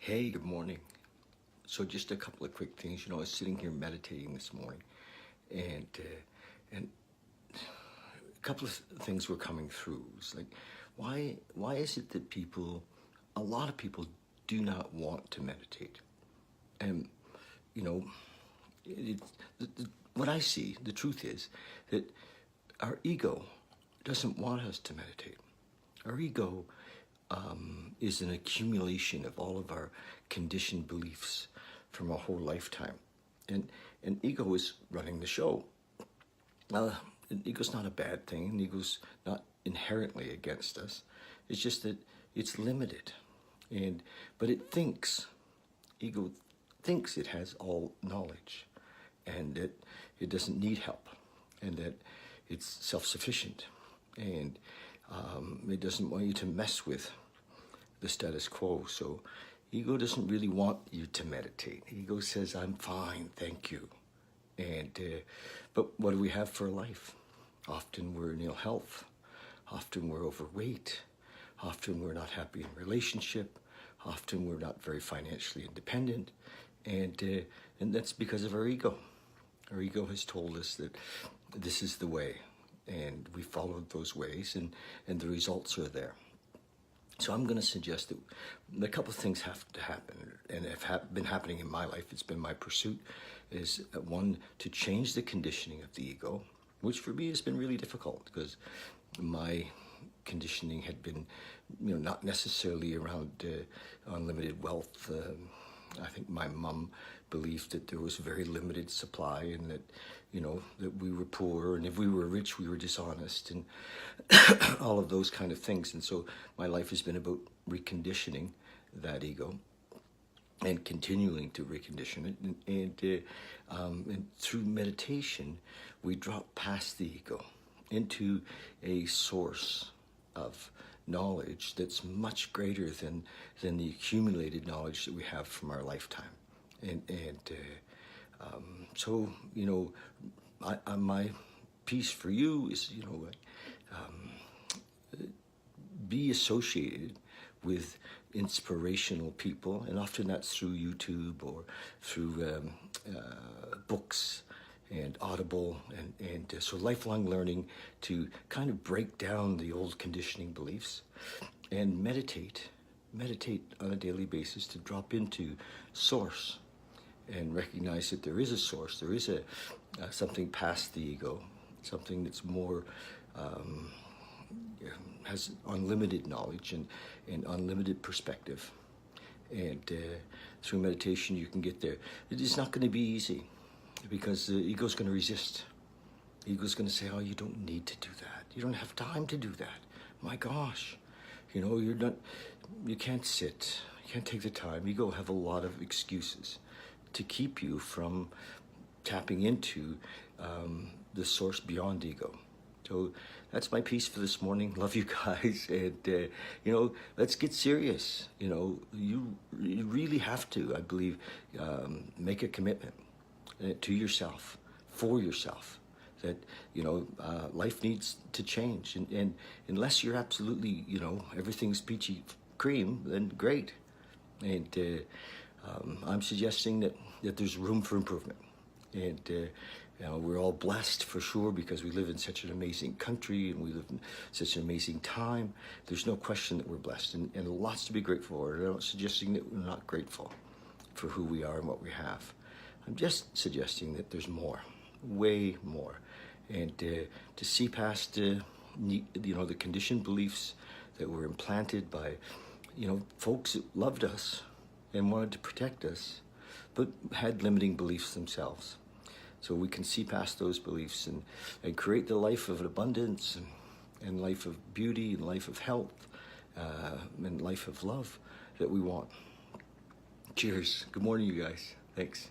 Hey, good morning. So just a couple of quick things. I was sitting here meditating this morning, and a couple of things were coming through. It's like, why is it that a lot of people, do not want to meditate? And you know, what I see, the truth is that our ego doesn't want us to meditate. Our ego is an accumulation of all of our conditioned beliefs from a whole lifetime. And ego is running the show. Ego's not a bad thing, and ego's not inherently against us. It's just that it's limited. But ego thinks it has all knowledge, and that it doesn't need help, and that it's self-sufficient, and it doesn't want you to mess with the status quo. So ego doesn't really want you to meditate. Ego says, I'm fine, thank you. But what do we have for life? Often we're in ill health. Often we're overweight. Often we're not happy in relationship. Often we're not very financially independent. And that's because of our ego. Our ego has told us that this is the way. And we followed those ways, and the results are there. So I'm going to suggest that a couple of things have to happen, and have been happening in my life. It's been my pursuit, is one, to change the conditioning of the ego, which for me has been really difficult because my conditioning had been, not necessarily around unlimited wealth. I think my mom believed that there was very limited supply, and that, that we were poor, and if we were rich, we were dishonest, and all of those kind of things. And so my life has been about reconditioning that ego and continuing to recondition it. And through meditation, we drop past the ego into a source of knowledge that's much greater than the accumulated knowledge that we have from our lifetime. So my piece for you is, be associated with inspirational people, and often that's through YouTube or through books and Audible, and so lifelong learning to kind of break down the old conditioning beliefs, and meditate on a daily basis to drop into source and recognize that there is a source, there is something past the ego, something that's more, has unlimited knowledge and unlimited perspective. And through meditation you can get there. It is not going to be easy, because the ego's going to resist. The ego's going to say, oh, you don't need to do that. You don't have time to do that. My gosh, you can't sit. You can't take the time. Ego have a lot of excuses to keep you from tapping into the source beyond ego. So that's my piece for this morning. Love you guys, and let's get serious. You really have to, I believe, make a commitment to yourself, for yourself, that life needs to change, and unless you're absolutely everything's peachy cream, then great. And I'm suggesting that there's room for improvement, and we're all blessed for sure, because we live in such an amazing country, and we live in such an amazing time. There's no question that we're blessed, and lots to be grateful for. I'm not suggesting that we're not grateful for who we are and what we have. I'm just suggesting that there's more, way more, and to see past the conditioned beliefs that were implanted by folks that loved us and wanted to protect us, but had limiting beliefs themselves. So we can see past those beliefs and create the life of abundance and life of beauty and life of health and life of love that we want. Cheers. Good morning, you guys. Thanks.